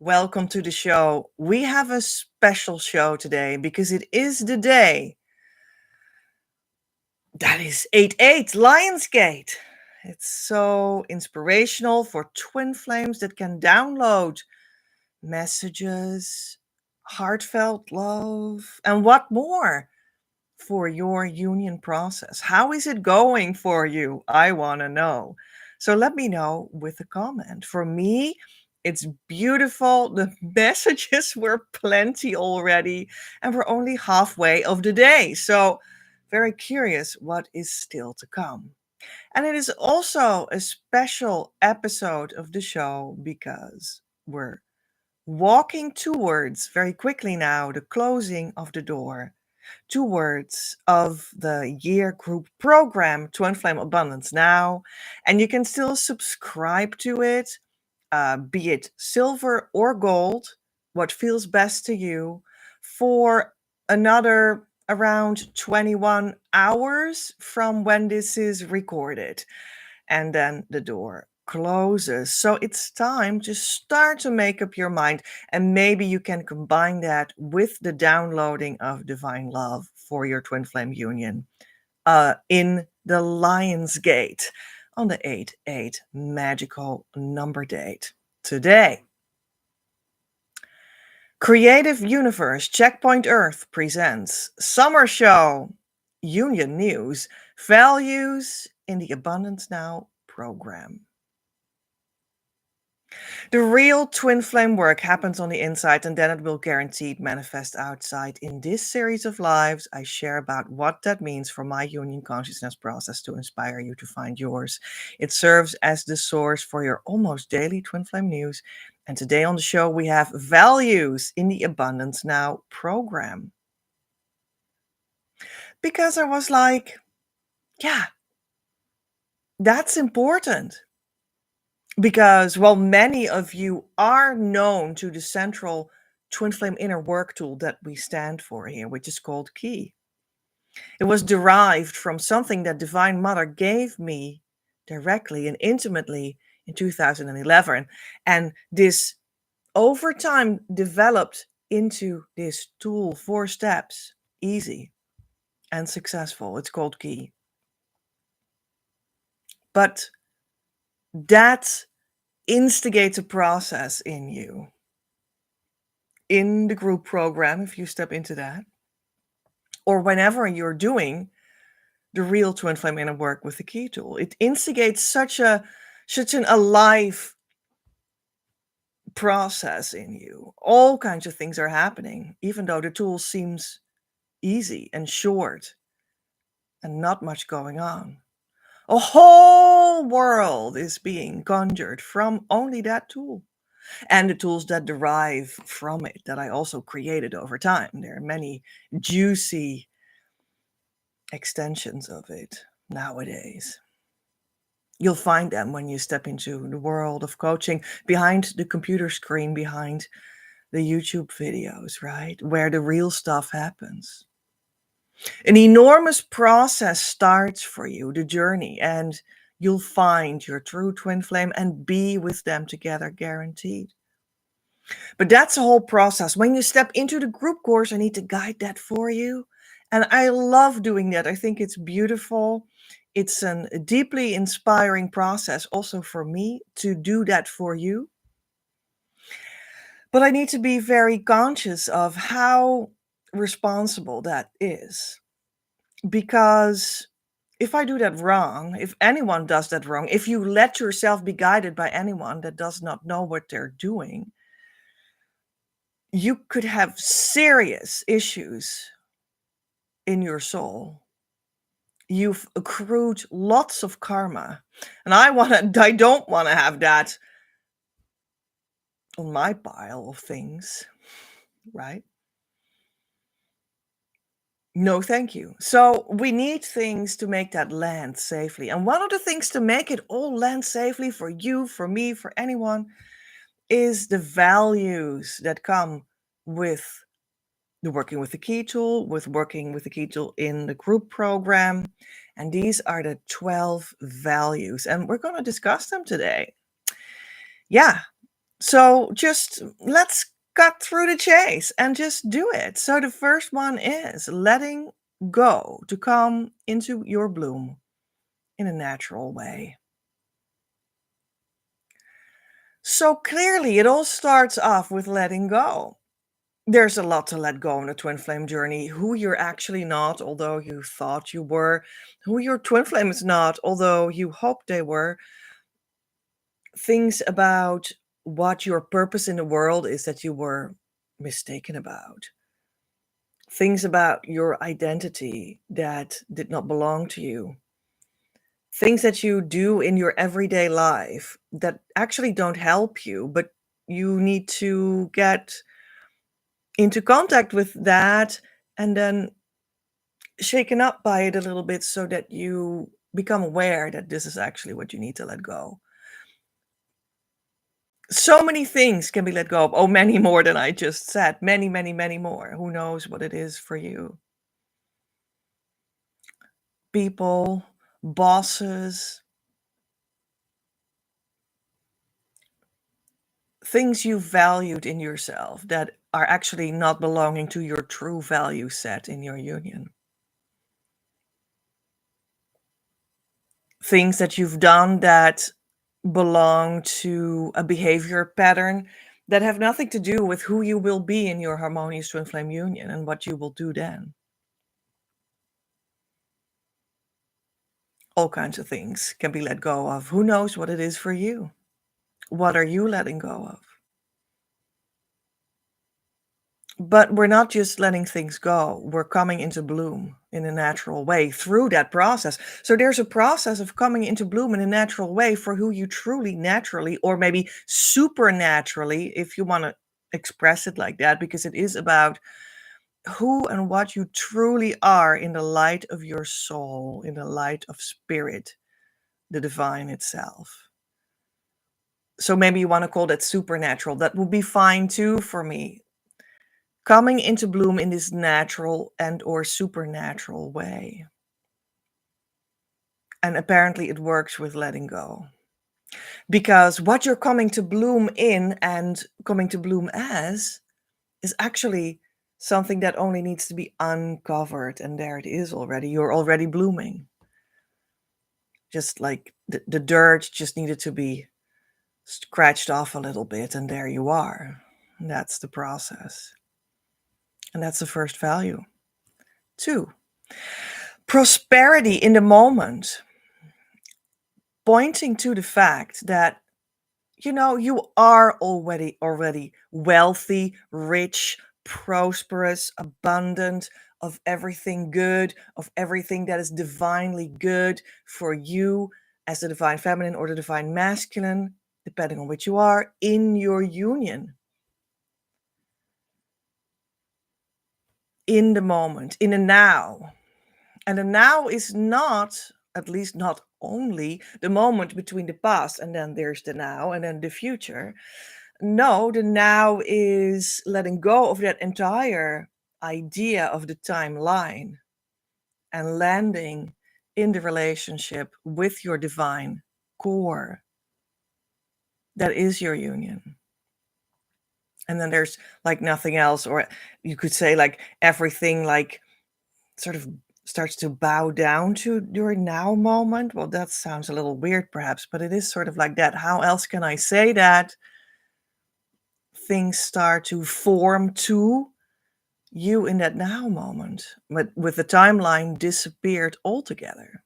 Welcome to the show. We have a special show today because it is the day that is 8/8 Lionsgate. It's so inspirational for twin flames that can download messages, heartfelt love, and what more for your union process. How is it going for you? I want to know. So let me know with a comment. For me, it's beautiful. The messages were plenty already, and we're only halfway of the day. So, very curious what is still to come. And it is also a special episode of the show because we're walking towards very quickly now the closing of the door towards of the year group program Twin Flame Abundance Now, and you can still subscribe to it, be it silver or gold, what feels best to you, for another around 21 hours from when this is recorded, and then the door closes. So it's time to start to make up your mind, and maybe you can combine that with the downloading of Divine Love for your twin flame union in the Lionsgate on the 8/8 magical number date today. Creative Universe Checkpoint Earth presents Summer Show Union News Values in the Abundance Now program. The real twin flame work happens on the inside, and then it will guaranteed manifest outside. In this series of lives, I share about what that means for my union consciousness process to inspire you to find yours. It serves as the source for your almost daily twin flame news. And today on the show, we have values in the Abundance Now program. Because I was like, yeah, that's important. Because while many of you are known to the central twin flame inner work tool that we stand for here, which is called Key, it was derived from something that Divine Mother gave me directly and intimately in 2011. And this over time developed into this tool, 4 steps, easy and successful. It's called Key. But that instigates a process in you. In the group program, if you step into that, or whenever you're doing the real twin flame inner work with the Key tool, it instigates such an alive process in you. All kinds of things are happening, even though the tool seems easy and short and not much going on. A whole world is being conjured from only that tool. And the tools that derive from it that I also created over time. There are many juicy extensions of it nowadays. You'll find them when you step into the world of coaching behind the computer screen, behind the YouTube videos, right? Where the real stuff happens. An enormous process starts for you, the journey, and you'll find your true twin flame and be with them together, guaranteed. But that's a whole process. When you step into the group course, I need to guide that for you. And I love doing that. I think it's beautiful. It's a deeply inspiring process also for me to do that for you. But I need to be very conscious of how responsible that is. Because if I do that wrong, if anyone does that wrong, if you let yourself be guided by anyone that does not know what they're doing, you could have serious issues in your soul You've accrued lots of karma. And I don't want to have that on my pile of things, right? No, thank you. So we need things to make that land safely. And one of the things to make it all land safely for you, for me, for anyone, is the values that come with the working with the key tool, with working with the key tool in the group program. And these are the 12 values. And we're going to discuss them today. Yeah. So just let's cut through the chase and just do it. So the first one is letting go to come into your bloom in a natural way. So clearly, it all starts off with letting go. There's a lot to let go in the twin flame journey. Who you're actually not, although you thought you were. Who your twin flame is not, although you hoped they were. Things about what your purpose in the world is that you were mistaken about. Things about your identity that did not belong to you. Things that you do in your everyday life that actually don't help you, but you need to get into contact with that and then shaken up by it a little bit so that you become aware that this is actually what you need to let go. So many things can be let go of. Oh, many more than I just said. Many, many, many more. Who knows what it is for you? People, bosses, things you valued in yourself that are actually not belonging to your true value set in your union. Things that you've done that belong to a behavior pattern that have nothing to do with who you will be in your harmonious twin flame union and what you will do then. All kinds of things can be let go of. Who knows what it is for you? What are you letting go of? But we're not just letting things go. We're coming into bloom in a natural way through that process. So there's a process of coming into bloom in a natural way for who you truly naturally, or maybe supernaturally, if you want to express it like that, because it is about who and what you truly are in the light of your soul, in the light of spirit, the divine itself. So maybe you want to call that supernatural. That would be fine too for me. Coming into bloom in this natural and or supernatural way. And apparently it works with letting go. Because what you're coming to bloom in and coming to bloom as is actually something that only needs to be uncovered. And there it is already. You're already blooming. Just like the dirt just needed to be scratched off a little bit, and there you are. And that's the process. And that's the first value. 2, prosperity in the moment, pointing to the fact that, you know, you are already wealthy, rich, prosperous, abundant, of everything good, of everything that is divinely good for you as the divine feminine or the divine masculine, depending on which you are, in your union. In the moment, in the now. And the now is not, at least not only, the moment between the past and then there's the now and then the future. No, the now is letting go of that entire idea of the timeline and landing in the relationship with your divine core. That is your union. And then there's like nothing else, or you could say like everything like sort of starts to bow down to your now moment. Well, that sounds a little weird perhaps, but it is sort of like that. How else can I say that? Things start to form to you in that now moment, but with the timeline disappeared altogether.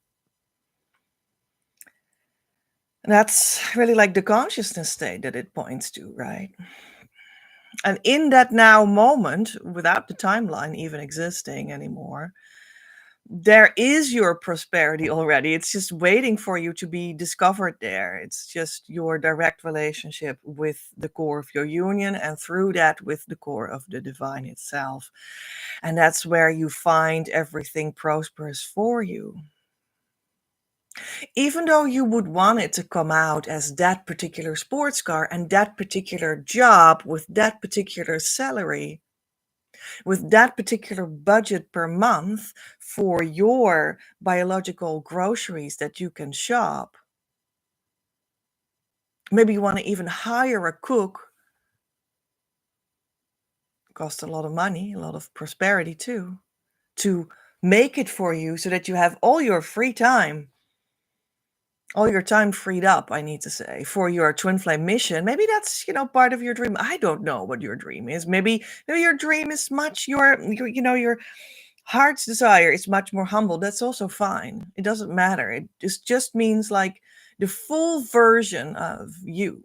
And that's really like the consciousness state that it points to, right? And in that now moment, without the timeline even existing anymore, There is your prosperity already. It's just waiting for you to be discovered there. It's just your direct relationship with the core of your union, and through that with the core of the divine itself. And that's where you find everything prosperous for you. Even though you would want it to come out as that particular sports car and that particular job with that particular salary, with that particular budget per month for your biological groceries that you can shop. Maybe you want to even hire a cook. Costs a lot of money, a lot of prosperity too, to make it for you so that you have all your free time, all your time freed up, I need to say, for your twin flame mission. Maybe that's, part of your dream. I don't know what your dream is. Maybe your dream is much your heart's desire is much more humble. That's also fine. It doesn't matter. It just means like the full version of you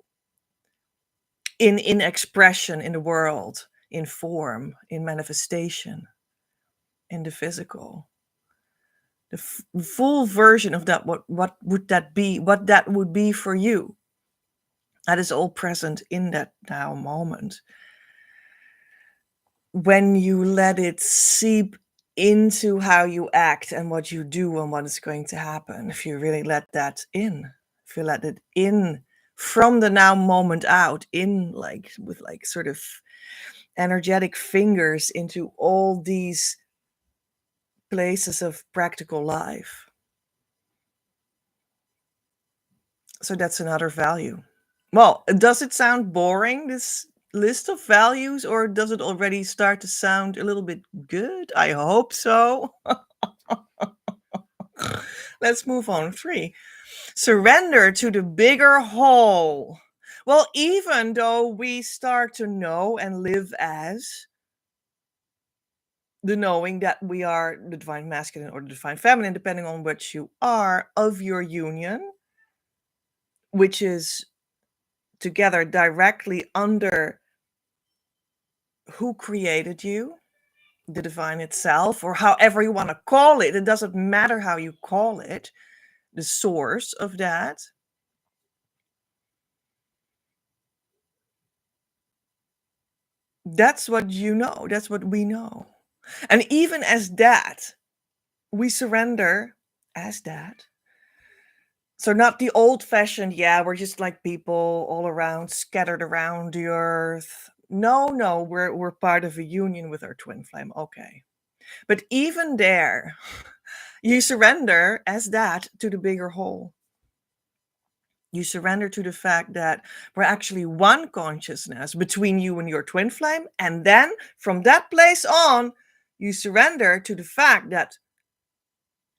in expression in the world, in form, in manifestation, in the physical. The full version of that, what would that be? What that would be for you. That is all present in that now moment. When you let it seep into how you act and what you do and what is going to happen, if you really let that in, if you let it in from the now moment out, in like with like sort of energetic fingers into all these places of practical life. So that's another value. Well, does it sound boring, this list of values, or does it already start to sound a little bit good? I hope so. Let's move on. 3. Surrender to the bigger whole. Well, even though we start to know and live as the knowing that we are the divine masculine or the divine feminine, depending on which you are, of your union, which is together directly under who created you, the divine itself, or however you want to call it. It doesn't matter how you call it, the source of that. That's what you know. That's what we know. And even as that, we surrender as that. So not the old-fashioned, we're just like people all around, scattered around the earth. No, we're part of a union with our twin flame. Okay. But even there, you surrender as that to the bigger whole. You surrender to the fact that we're actually one consciousness between you and your twin flame. And then from that place on, you surrender to the fact that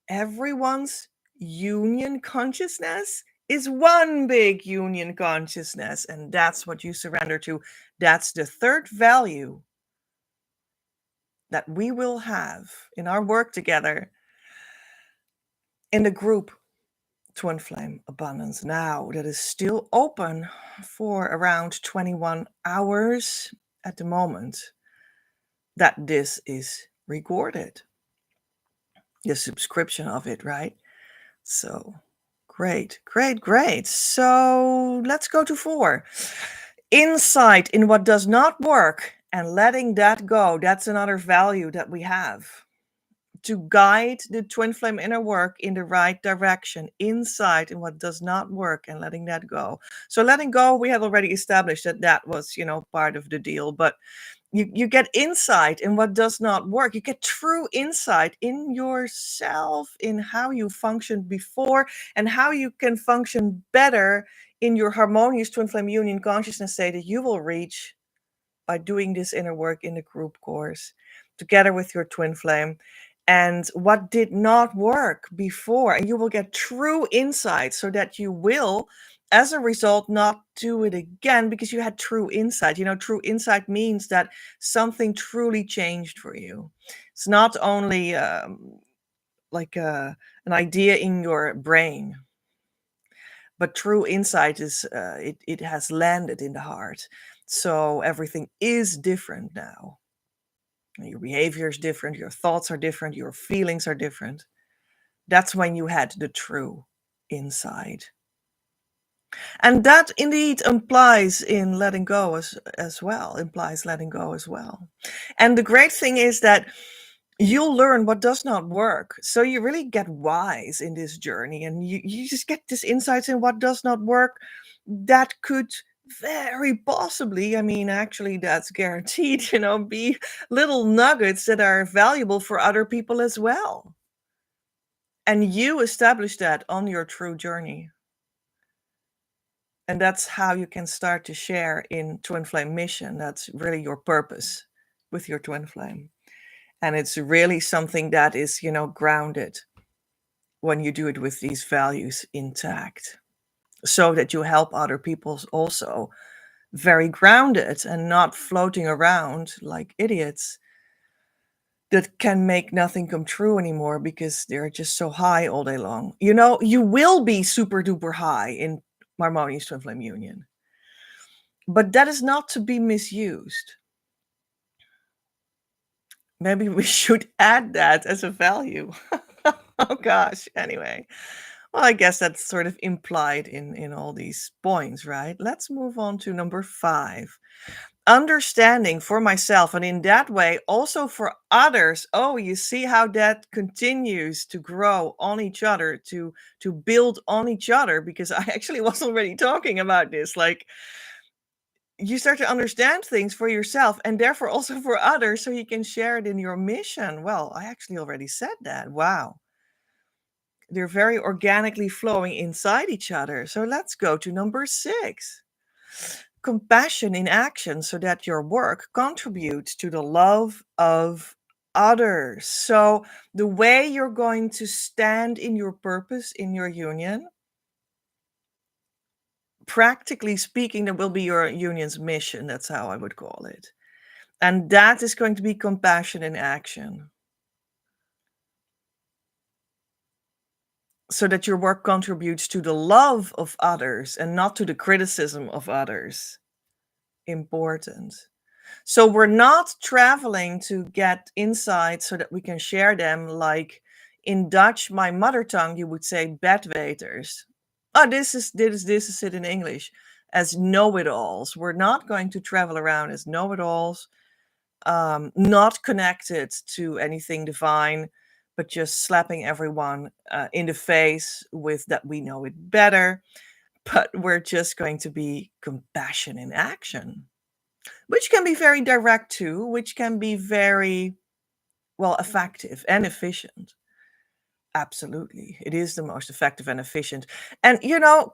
everyone's union consciousness is one big union consciousness. And that's what you surrender to. That's the third value that we will have in our work together in the group Twin Flame Abundance Now, that is still open for around 21 hours at the moment that this is recorded. The subscription of it, right? So great. So let's go to 4. Insight in what does not work and letting that go. That's another value that we have. To guide the twin flame inner work in the right direction, insight in what does not work and letting that go. So letting go, we have already established that was, part of the deal, but you get insight in what does not work. You get true insight in yourself, in how you functioned before and how you can function better in your harmonious twin flame union consciousness state that you will reach by doing this inner work in the group course together with your twin flame, and what did not work before. And you will get true insight so that you will, as a result, not do it again because you had true insight. True insight means that something truly changed for you. It's not only like an idea in your brain, but true insight is it has landed in the heart. So everything is different now. Your behavior is different, your thoughts are different, your feelings are different. That's when you had the true inside. And that indeed implies in letting go as well, implies letting go as well. And the great thing is that you'll learn what does not work. So you really get wise in this journey, and you just get this insights in what does not work that could very possibly, I mean, actually, that's guaranteed, be little nuggets that are valuable for other people as well. And you establish that on your true journey. And that's how you can start to share in Twin Flame Mission. That's really your purpose with your Twin Flame. And it's really something that is, grounded when you do it with these values intact, so that you help other people also very grounded and not floating around like idiots that can make nothing come true anymore because they're just so high all day long. You will be super duper high in Harmonious Twin Flame Union, but that is not to be misused. Maybe we should add that as a value. Oh gosh, anyway. Well, I guess that's sort of implied in all these points, right? Let's move on to number 5. Understanding for myself, and in that way also for others. Oh, you see how that continues to grow on each other, to build on each other, because I actually was already talking about this. Like, you start to understand things for yourself and therefore also for others, so you can share it in your mission. Well, I actually already said that. Wow. They're very organically flowing inside each other. So let's go to number 6. Compassion in action, so that your work contributes to the love of others. So the way you're going to stand in your purpose in your union, practically speaking, that will be your union's mission. That's how I would call it. And that is going to be compassion in action, so that your work contributes to the love of others and not to the criticism of others. Important. So we're not traveling to get insights so that we can share them, like in Dutch, my mother tongue, you would say bedweters. Oh, this is it in English, as know-it-alls. We're not going to travel around as know-it-alls, not connected to anything divine, but just slapping everyone in the face with that we know it better. But we're just going to be compassion in action, which can be very direct too, which can be very, well, effective and efficient. Absolutely. It is the most effective and efficient. And,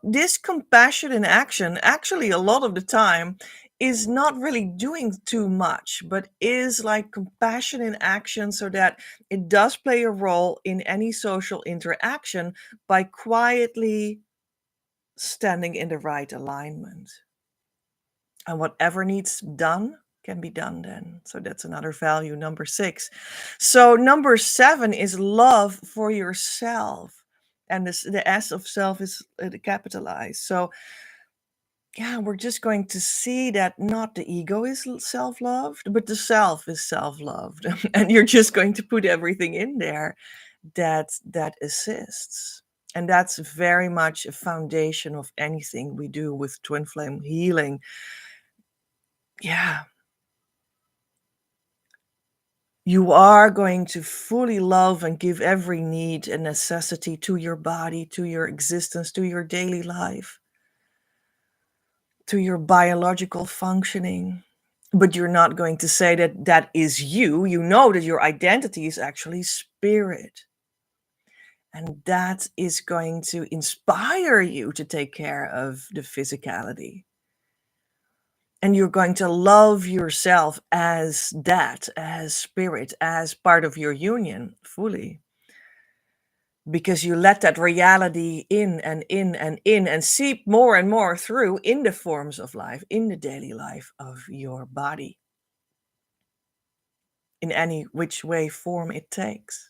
this compassion in action, actually, a lot of the time, is not really doing too much, but is like compassion in action, so that it does play a role in any social interaction by quietly standing in the right alignment. And whatever needs done can be done then. So that's another value, number 6. So number 7 is love for yourself. And the S of self is capitalized. So yeah, we're just going to see that not the ego is self-loved, but the self is self-loved. And you're just going to put everything in there that assists. And that's very much a foundation of anything we do with twin flame healing. Yeah. You are going to fully love and give every need and necessity to your body, to your existence, to your daily life, to your biological functioning. But you're not going to say that that is you. You know that your identity is actually spirit. And that is going to inspire you to take care of the physicality. And you're going to love yourself as that, as spirit, as part of your union fully. Because you let that reality in and in and in and seep more and more through in the forms of life, in the daily life of your body, in any which way form it takes.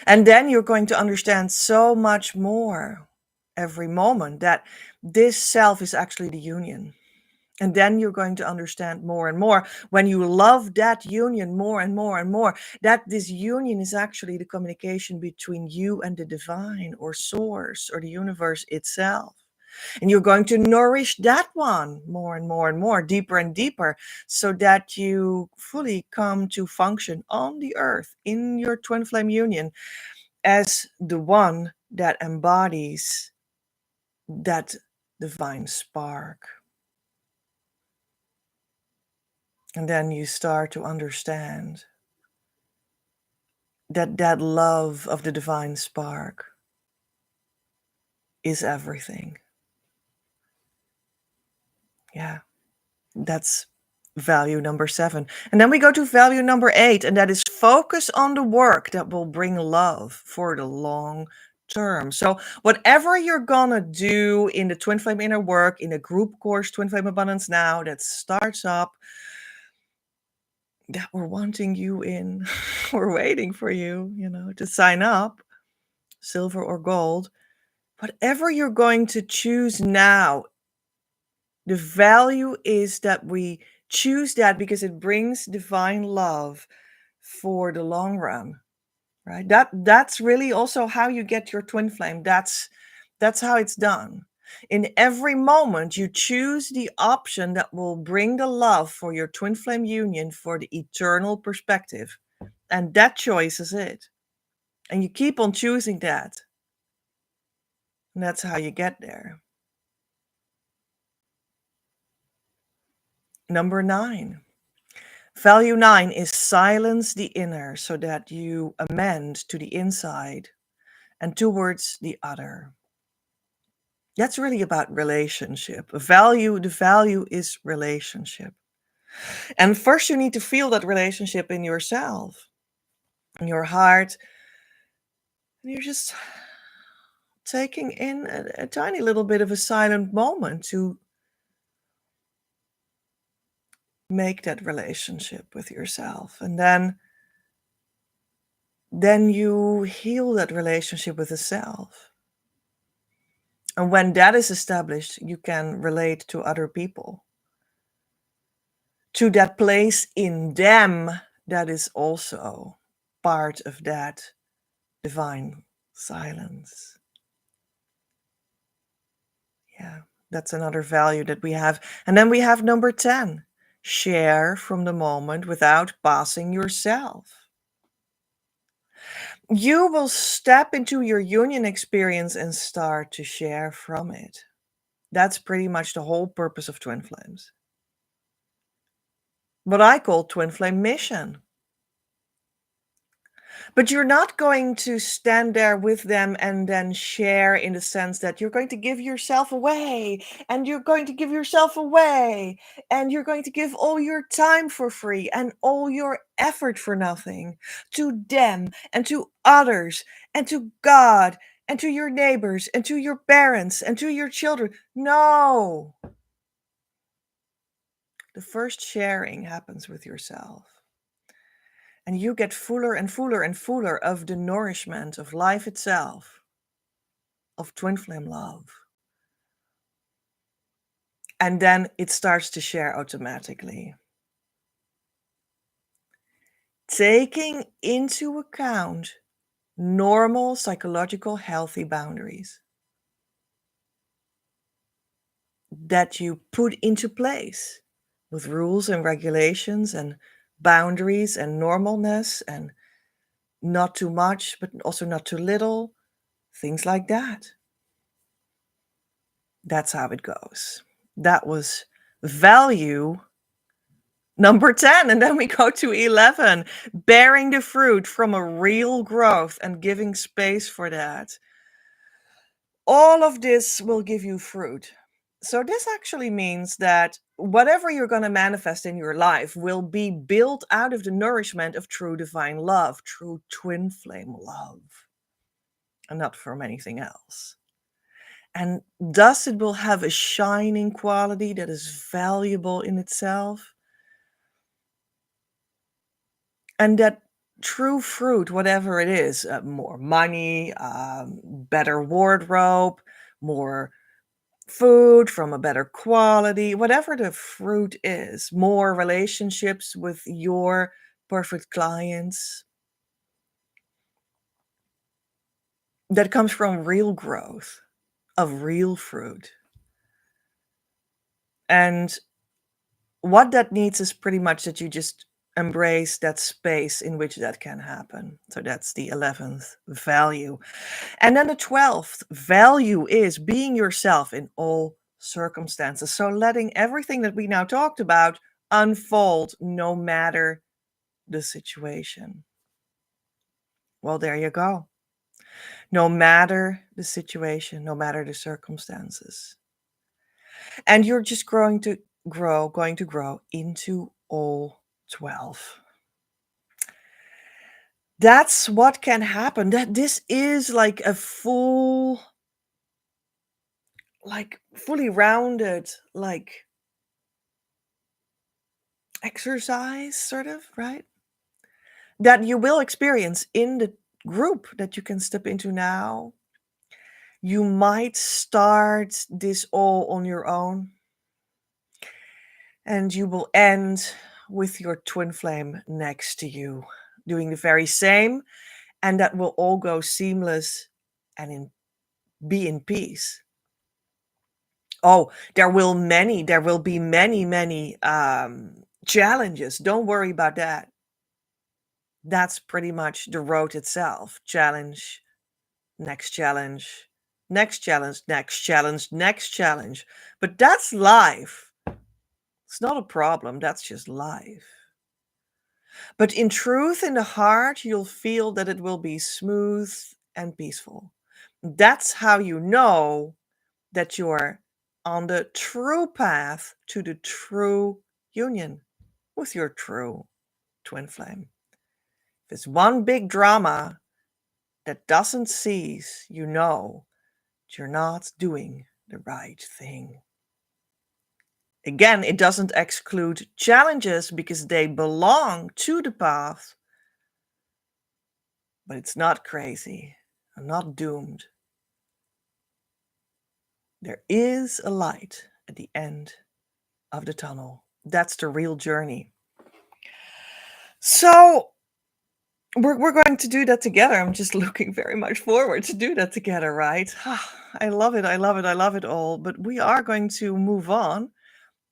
And then you're going to understand so much more every moment that this self is actually the union. And then you're going to understand more and more when you love that union more and more and more, that this union is actually the communication between you and the divine or source or the universe itself. And you're going to nourish that one more and more and more, deeper and deeper, so that you fully come to function on the earth in your twin flame union as the one that embodies that divine spark. And then you start to understand that that love of the divine spark is everything. Yeah, that's value number 7. And then we go to value number 8, and that is focus on the work that will bring love for the long term. So whatever you're gonna do in the Twin Flame Inner Work, in a group course, Twin Flame Abundance Now, that starts up, that we're wanting you in, we're waiting for you, to sign up, silver or gold. Whatever you're going to choose now, the value is that we choose that because it brings divine love for the long run, right? That's really also how you get your twin flame. That's how it's done. In every moment, you choose the option that will bring the love for your twin flame union for the eternal perspective. And that choice is it. And you keep on choosing that. And that's how you get there. Number 9. Value 9 is silence the inner so that you amend to the inside and towards the other. That's really about relationship. The value is relationship. And first you need to feel that relationship in yourself, in your heart. And you're just taking in a tiny little bit of a silent moment to make that relationship with yourself. And then you heal that relationship with the self. And when that is established, you can relate to other people, to that place in them that is also part of that divine silence. Yeah, that's another value that we have. And then we have number 10, share from the moment without passing yourself. You will step into your union experience and start to share from it. That's pretty much the whole purpose of Twin Flames. What I call Twin Flame mission. But you're not going to stand there with them and then share in the sense that you're going to give yourself away and you're going to give yourself away and you're going to give all your time for free and all your effort for nothing to them and to others and to God and to your neighbors and to your parents and to your children. No. The first sharing happens with yourself. And you get fuller and fuller and fuller of the nourishment of life itself, of twin flame love. And then it starts to share automatically. Taking into account normal psychological healthy boundaries that you put into place with rules and regulations and boundaries and normalness and not too much, but also not too little, things like that. That's how it goes. That was value number 10. And then we go to 11, bearing the fruit from a real growth and giving space for that. All of this will give you fruit. So this actually means that whatever you're going to manifest in your life will be built out of the nourishment of true divine love, true twin flame love, and not from anything else. And thus it will have a shining quality that is valuable in itself. And that true fruit, whatever it is, more money, better wardrobe, more food from a better quality, whatever the fruit is, more relationships with your perfect clients. That comes from real growth of real fruit. And what that needs is pretty much that you just embrace that space in which that can happen. So that's the 11th value. And then the 12th value is being yourself in all circumstances. So letting everything that we now talked about unfold no matter the situation. Well, there you go. No matter the situation, no matter the circumstances. And you're just going to grow into all 12. That's what can happen. That this is like a fully rounded, like exercise, sort of, right? That you will experience in the group that you can step into now. You might start this all on your own, and you will end with your twin flame next to you, doing the very same, and that will all go seamless and be in peace. Oh, there will be many challenges. Don't worry about that. That's pretty much the road itself. Challenge, next challenge, next challenge, next challenge, next challenge. But that's life. It's not a problem. That's just life. But in truth, in the heart, you'll feel that it will be smooth and peaceful. That's how you know that you're on the true path to the true union with your true twin flame. If it's one big drama that doesn't cease, you know that you're not doing the right thing. Again, it doesn't exclude challenges because they belong to the path, but it's not crazy. I'm not doomed. There is a light at the end of the tunnel. That's the real journey. So we're going to do that together. I'm just looking very much forward to do that together, right? I love it. I love it. I love it all. But we are going to move on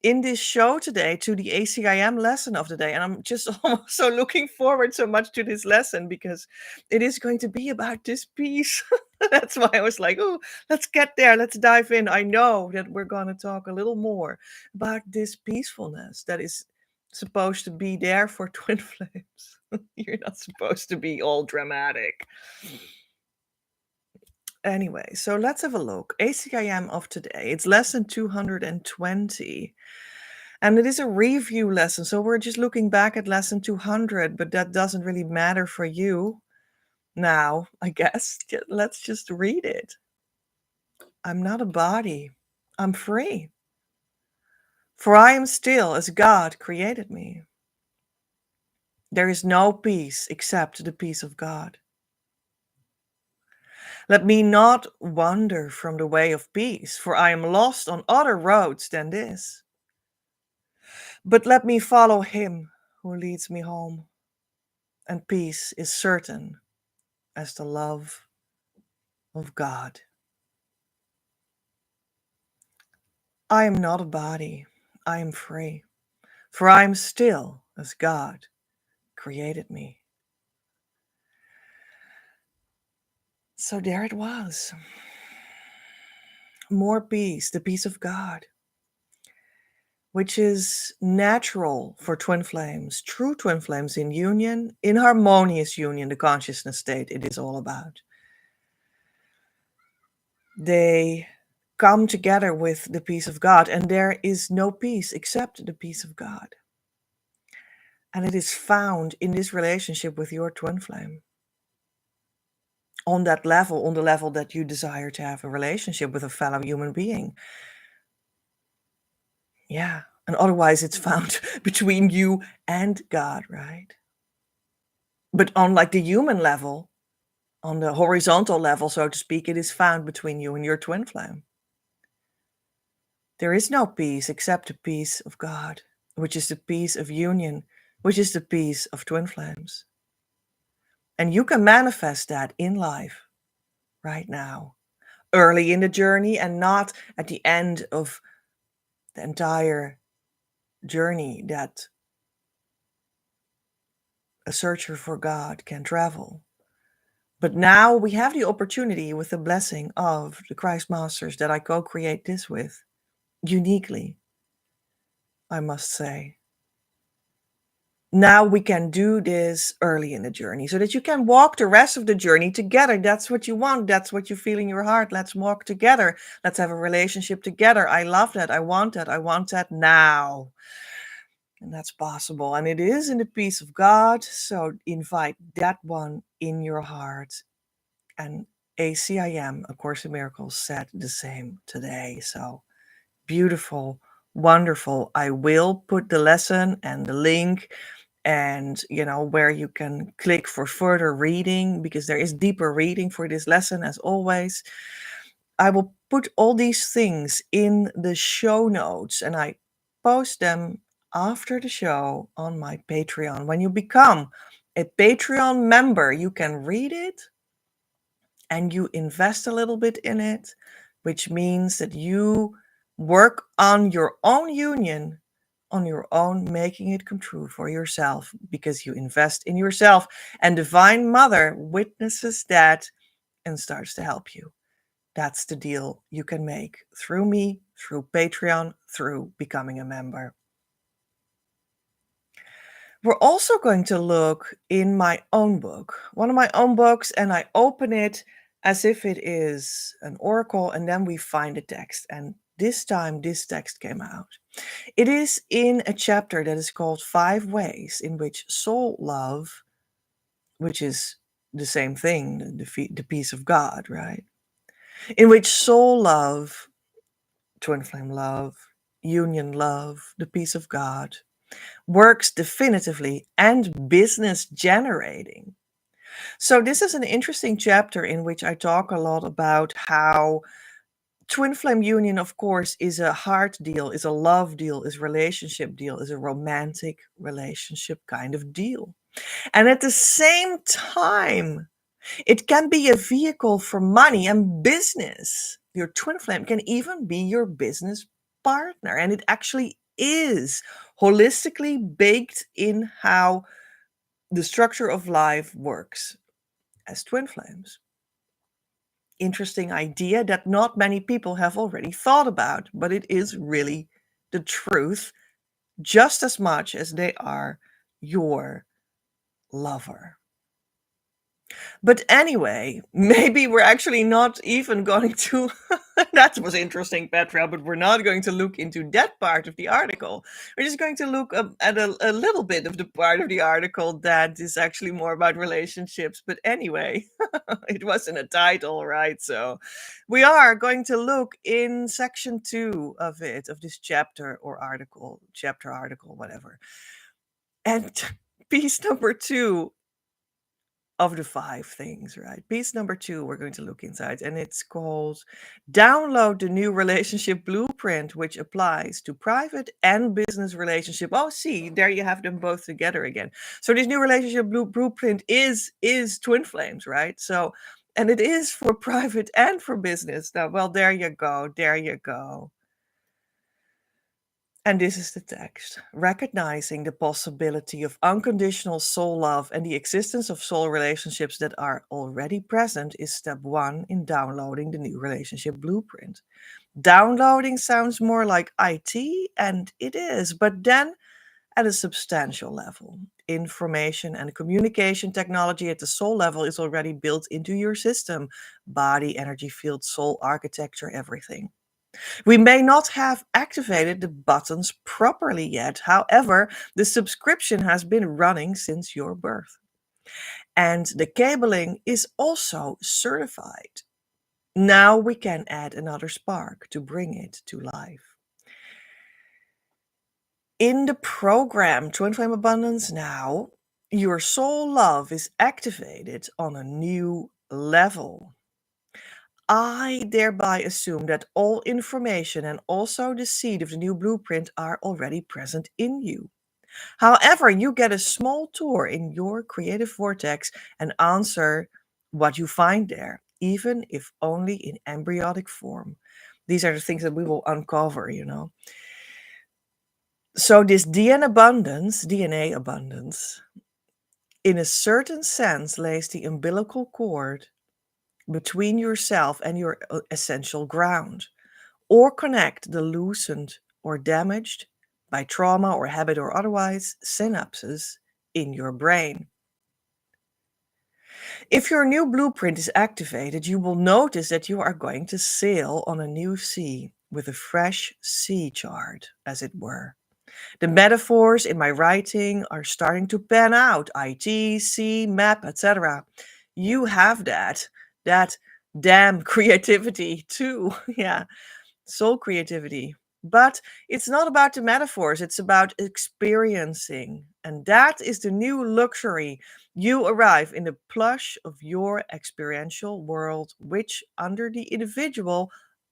in this show today to the ACIM lesson of the day. And I'm just also looking forward so much to this lesson because it is going to be about this piece. That's why I was like, oh, let's get there. Let's dive in. I know that we're going to talk a little more about this peacefulness that is supposed to be there for twin flames. You're not supposed to be all dramatic. Anyway, so let's have a look. ACIM of today. It's lesson 220. And it is a review lesson. So we're just looking back at lesson 200, but that doesn't really matter for you now, I guess. Let's just read it. I'm not a body. I'm free. For I am still as God created me. There is no peace except the peace of God. Let me not wander from the way of peace, for I am lost on other roads than this. But let me follow him who leads me home, and peace is certain as the love of God. I am not a body, I am free, for I am still as God created me. So there it was. More peace, the peace of God, which is natural for twin flames, true twin flames in union, in harmonious union, the consciousness state it is all about. They come together with the peace of God, and there is no peace except the peace of God. And it is found in this relationship with your twin flame. On that level, on the level that you desire to have a relationship with a fellow human being. Yeah, and otherwise it's found between you and God, right? But on like the human level, on the horizontal level, so to speak, it is found between you and your twin flame. There is no peace except the peace of God, which is the peace of union, which is the peace of twin flames. And you can manifest that in life right now, early in the journey and not at the end of the entire journey that a searcher for God can travel. But now we have the opportunity with the blessing of the Christ Masters that I co-create this with, uniquely, I must say. Now we can do this early in the journey so that you can walk the rest of the journey together. That's what you want. That's what you feel in your heart. Let's walk together. Let's have a relationship together. I love that. I want that. I want that now. And that's possible. And it is in the peace of God. So invite that one in your heart. And ACIM, A Course in Miracles, said the same today. So beautiful, wonderful. I will put the lesson and the link and where you can click for further reading, because there is deeper reading for this lesson as always. I will put all these things in the show notes and I post them after the show on my Patreon. When you become a Patreon member, you can read it and you invest a little bit in it, which means that you work on your own union, on your own, making it come true for yourself, because you invest in yourself. And Divine Mother witnesses that and starts to help you. That's the deal you can make through me, through Patreon, through becoming a member. We're also going to look in my own book, one of my own books, and I open it as if it is an oracle, and then we find a text. And this time, this text came out. It is in a chapter that is called 5 Ways in which Soul Love, which is the same thing, the peace of God, right? In which soul love, twin flame love, union love, the peace of God, works definitively and business generating. So this is an interesting chapter in which I talk a lot about how twin flame union, of course, is a heart deal, is a love deal, is a relationship deal, is a romantic relationship kind of deal. And at the same time, it can be a vehicle for money and business. Your twin flame can even be your business partner. And it actually is holistically baked in how the structure of life works as twin flames. Interesting idea that not many people have already thought about, but it is really the truth just as much as they are your lover. But anyway, maybe we're actually not even going to, that was interesting, Petra, but we're not going to look into that part of the article. We're just going to look at a little bit of the part of the article that is actually more about relationships. But anyway, it wasn't a title, right? So we are going to look in section 2 of it, of this chapter or article, whatever. And piece number 2 of the 5 things, right? Piece number 2, we're going to look inside, and it's called Download the New Relationship Blueprint, which applies to private and business relationship. Oh, see, there you have them both together again. So this new relationship blueprint is twin flames, right? So, and it is for private and for business. Now, well, there you go. There you go. And this is the text. Recognizing the possibility of unconditional soul love and the existence of soul relationships that are already present is step 1 in downloading the new relationship blueprint. Downloading sounds more like IT, and it is, but then at a substantial level. Information and communication technology at the soul level is already built into your system. Body, energy field, soul architecture, everything. We may not have activated the buttons properly yet. However, the subscription has been running since your birth. And the cabling is also certified. Now we can add another spark to bring it to life. In the program Twin Flame Abundance Now, your soul love is activated on a new level. I thereby assume that all information and also the seed of the new blueprint are already present in you. However, you get a small tour in your creative vortex and answer what you find there, even if only in embryonic form. These are the things that we will uncover. So this DNA abundance, in a certain sense, lays the umbilical cord between yourself and your essential ground, or connect the loosened or damaged by trauma or habit or otherwise synapses in your brain. If your new blueprint is activated, you will notice that you are going to sail on a new sea with a fresh sea chart, as it were. The metaphors in my writing are starting to pan out. IT, sea, map, etc. You have that damn creativity too. Yeah, soul creativity. But it's not about the metaphors, it's about experiencing. And that is the new luxury. You arrive in the plush of your experiential world, which under the individual,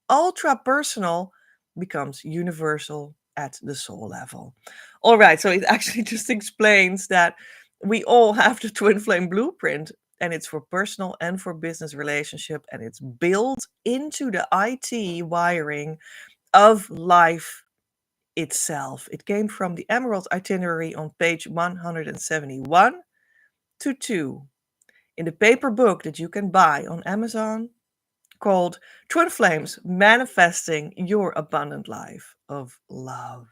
ultra personal, becomes universal at the soul level. All right, so it actually just explains that we all have the twin flame blueprint, and it's for personal and for business relationship, and it's built into the IT wiring of life itself. It came from the Emerald Itinerary on page 171 to 2 in the paper book that you can buy on Amazon called Twin Flames Manifesting Your Abundant Life of Love.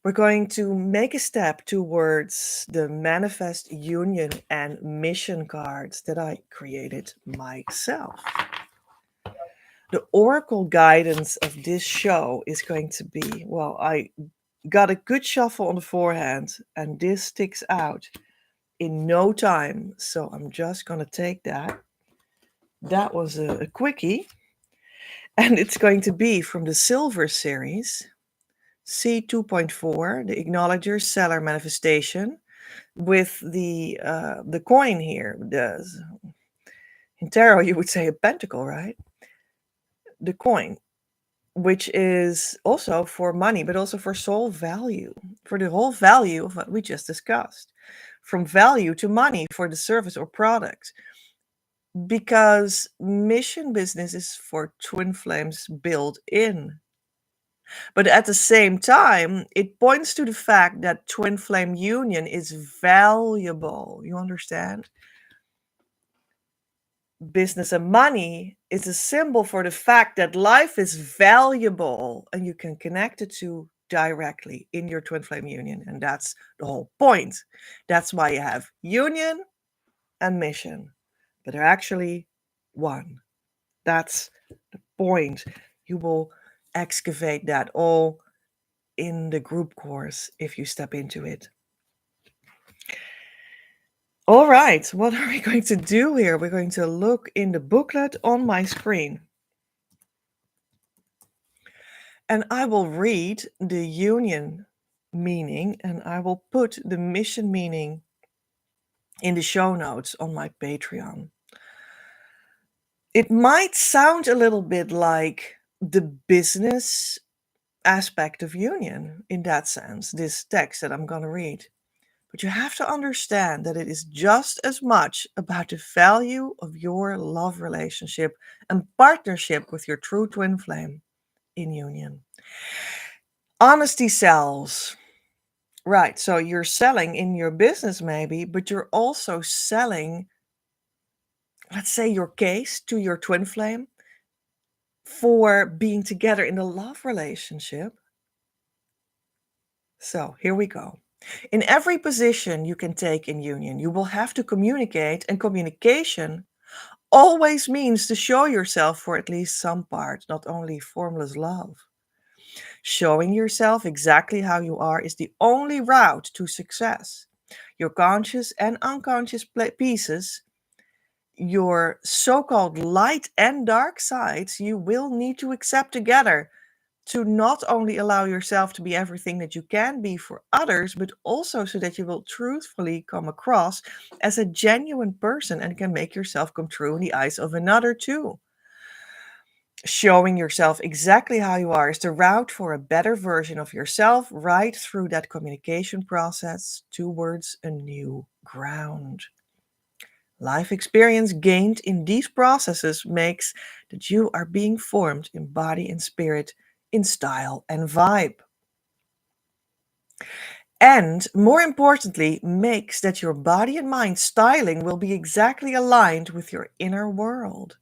We're going to make a step towards the manifest union and mission cards that I created myself. The oracle guidance of this show is going to be, well, I got a good shuffle on the forehand, and this sticks out in no time. So I'm just going to take that. That was a quickie. And it's going to be from the Silver Series, C2.4, the Acknowledger Seller Manifestation, with the coin here. In tarot, you would say a pentacle, right? The coin, which is also for money, but also for soul value, for the whole value of what we just discussed, from value to money for the service or product. Because mission business is for twin flames built in. But at the same time, it points to the fact that twin flame union is valuable. You understand? Business and money is a symbol for the fact that life is valuable and you can connect the two directly in your twin flame union. And that's the whole point. That's why you have union and mission, but they're actually one. That's the point. You will excavate that all in the group course if you step into it. All right, what are we going to do here? We're going to look in the booklet on my screen. And I will read the union meaning, and I will put the mission meaning in the show notes on my Patreon. It might sound a little bit like the business aspect of union in that sense, this text that I'm going to read. But you have to understand that it is just as much about the value of your love relationship and partnership with your true twin flame in union. Honesty sells. Right, so you're selling in your business maybe, but you're also selling, let's say, your case to your twin flame for being together in a love relationship. So here we go. In every position you can take in union, you will have to communicate, and communication always means to show yourself for at least some part, not only formless love. Showing yourself exactly how you are is the only route to success. Your conscious and unconscious pieces, your so-called light and dark sides, you will need to accept together to not only allow yourself to be everything that you can be for others, but also so that you will truthfully come across as a genuine person and can make yourself come true in the eyes of another too. Showing yourself exactly how you are is the route for a better version of yourself right through that communication process towards a new ground. Life experience gained in these processes makes that you are being formed in body and spirit, in style and vibe. And more importantly, makes that your body and mind styling will be exactly aligned with your inner world.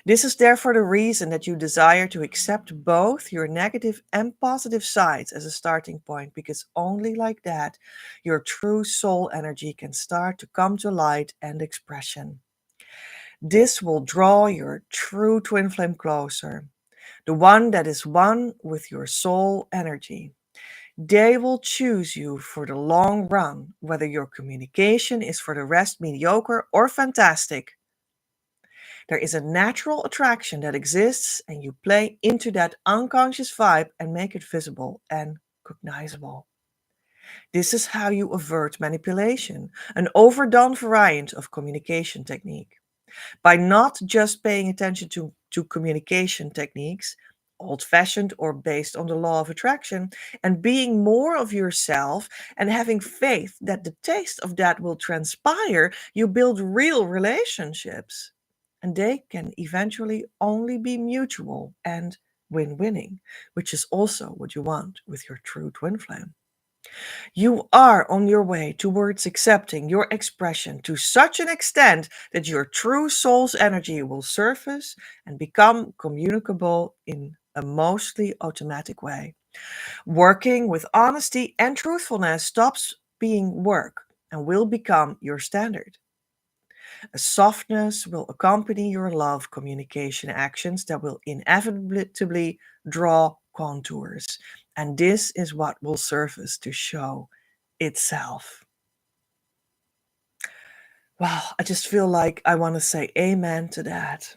This is therefore the reason that you desire to accept both your negative and positive sides as a starting point, because only like that your true soul energy can start to come to light and expression. This will draw your true twin flame closer, the one that is one with your soul energy. They will choose you for the long run, whether your communication is for the rest mediocre or fantastic. There is a natural attraction that exists, and you play into that unconscious vibe and make it visible and cognizable. This is how you avert manipulation, an overdone variant of communication technique. By not just paying attention to communication techniques, old fashioned or based on the law of attraction, and being more of yourself and having faith that the taste of that will transpire, you build real relationships. And they can eventually only be mutual and win winning, which is also what you want with your true twin flame. You are on your way towards accepting your expression to such an extent that your true soul's energy will surface and become communicable in a mostly automatic way. Working with honesty and truthfulness stops being work and will become your standard. A softness will accompany your love communication actions that will inevitably draw contours. And this is what will surface to show itself. Wow, I just feel like I want to say amen to that.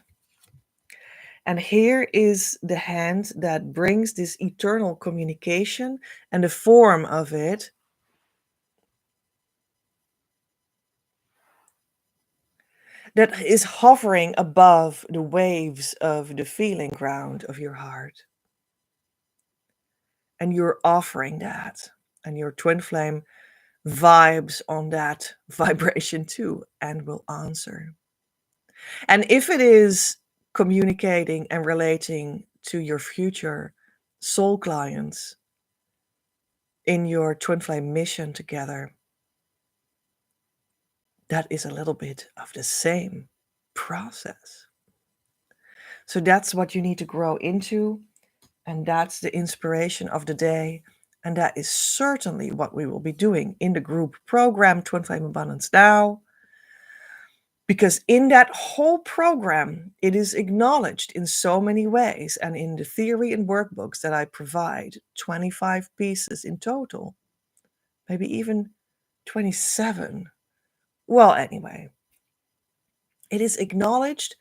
And here is the hand that brings this eternal communication and the form of it. That is hovering above the waves of the feeling ground of your heart. And you're offering that. And your twin flame vibes on that vibration too and will answer. And if it is communicating and relating to your future soul clients in your twin flame mission together, that is a little bit of the same process. So that's what you need to grow into. And that's the inspiration of the day. And that is certainly what we will be doing in the group program, Twin Flame Abundance Now. Because in that whole program, it is acknowledged in so many ways. And in the theory and workbooks that I provide, 25 pieces in total, maybe even 27. Well, anyway, it is acknowledged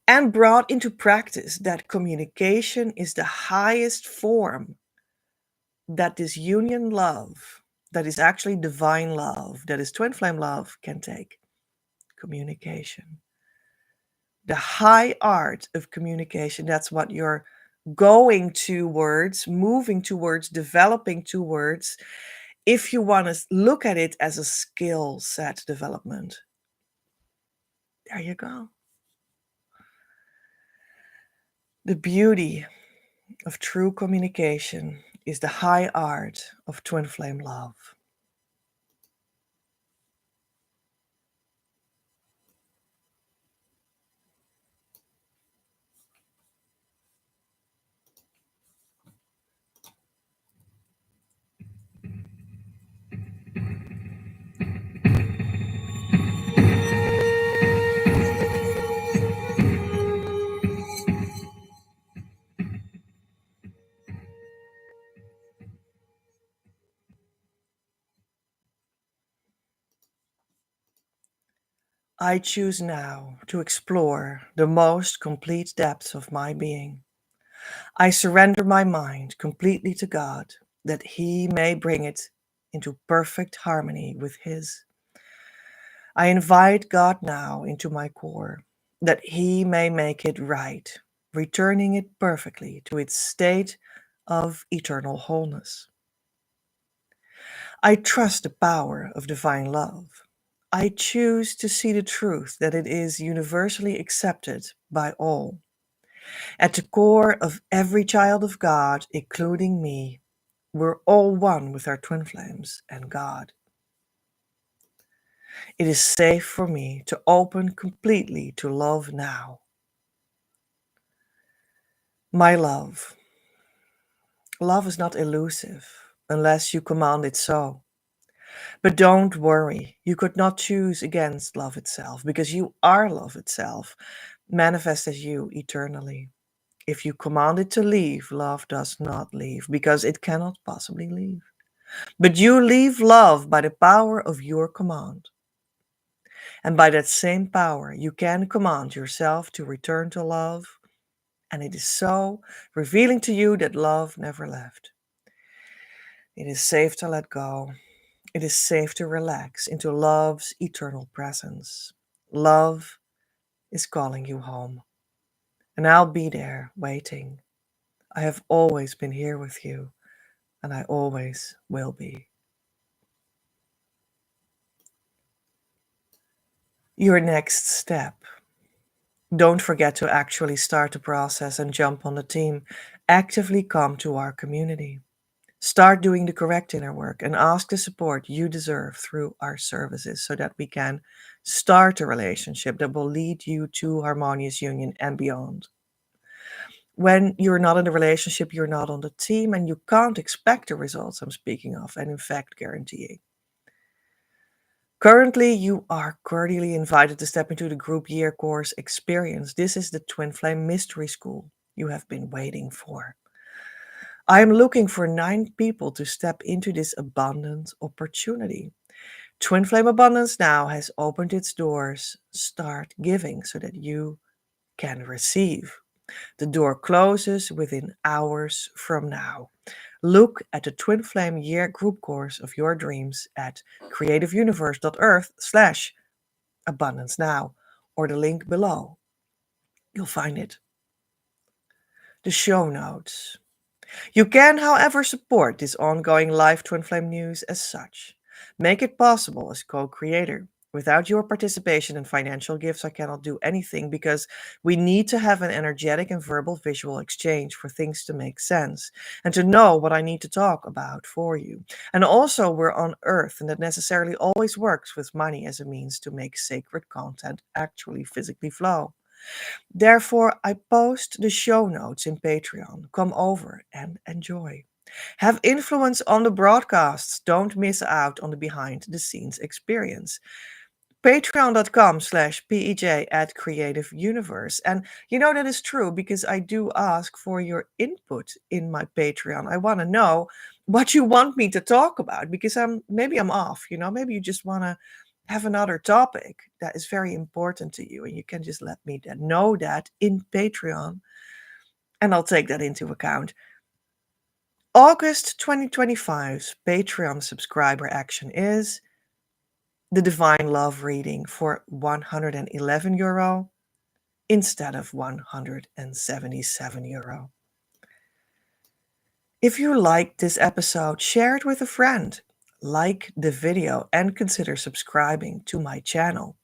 and brought into practice that communication is the highest form that this union love, that is actually divine love, that is twin flame love, can take. Communication. The high art of communication, that's what you're going towards, moving towards, developing towards, if you want to look at it as a skill set development. There you go. The beauty of true communication is the high art of twin flame love. I choose now to explore the most complete depths of my being, I surrender my mind completely to God, that He may bring it into perfect harmony with His. I invite God now into my core, that He may make it right, returning it perfectly to its state of eternal wholeness. I trust the power of divine love. I choose to see the truth that it is universally accepted by all. At the core of every child of God, including me, we're all one with our twin flames and God. It is safe for me to open completely to love now. My love. Love is not elusive unless you command it so. But don't worry, you could not choose against love itself because you are love itself, manifest as you eternally. If you command it to leave, love does not leave because it cannot possibly leave. But you leave love by the power of your command. And by that same power, you can command yourself to return to love. And it is so revealing to you that love never left. It is safe to let go. It is safe to relax into love's eternal presence. Love is calling you home. And I'll be there waiting. I have always been here with you, and I always will be. Your next step. Don't forget to actually start the process and jump on the team. Actively come to our community. Start doing the correct inner work and ask the support you deserve through our services so that we can start a relationship that will lead you to harmonious union and beyond. When you're not in a relationship, you're not on the team and you can't expect the results I'm speaking of and in fact guaranteeing. Currently, you are cordially invited to step into the group year course experience. This is the Twin Flame Mystery School you have been waiting for. I am looking for 9 people to step into this abundant opportunity. Twin Flame Abundance Now has opened its doors. Start giving so that you can receive. The door closes within hours from now. Look at the Twin Flame Year group course of your dreams at creativeuniverse.earth/abundance now or the link below. You'll find it. The show notes. You can, however, support this ongoing live Twin Flame news as such. Make it possible as co-creator. Without your participation and financial gifts, I cannot do anything because we need to have an energetic and verbal visual exchange for things to make sense and to know what I need to talk about for you. And also, we're on Earth, and that necessarily always works with money as a means to make sacred content actually physically flow. Therefore, I post the show notes in Patreon. Come over and enjoy. Have influence on the broadcasts. Don't miss out on the behind the scenes experience. Patreon.com/PEJ at Creative Universe. And you know that is true because I do ask for your input in my Patreon. I want to know what you want me to talk about because maybe I'm off, maybe you just want to have another topic that is very important to you and you can just let me know that in Patreon and I'll take that into account. August 2025's Patreon subscriber action is the Divine Love reading for €111 instead of €177. If you liked this episode, share it with a friend, like the video, and consider subscribing to my channel.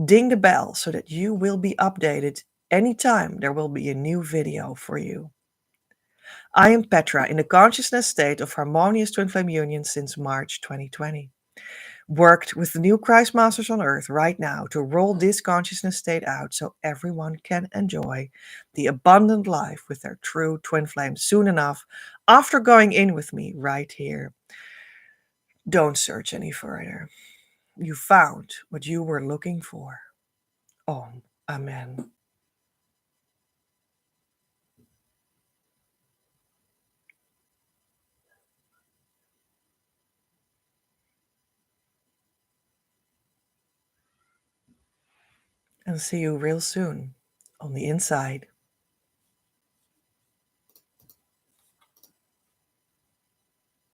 Ding the bell so that you will be updated anytime there will be a new video for you. I am Petra in the consciousness state of harmonious twin flame union since March 2020. Worked with the new Christ Masters on Earth right now to roll this consciousness state out so everyone can enjoy the abundant life with their true twin flame soon enough after going in with me right here. Don't search any further. You found what you were looking for. Om. Amen. And see you real soon on the inside.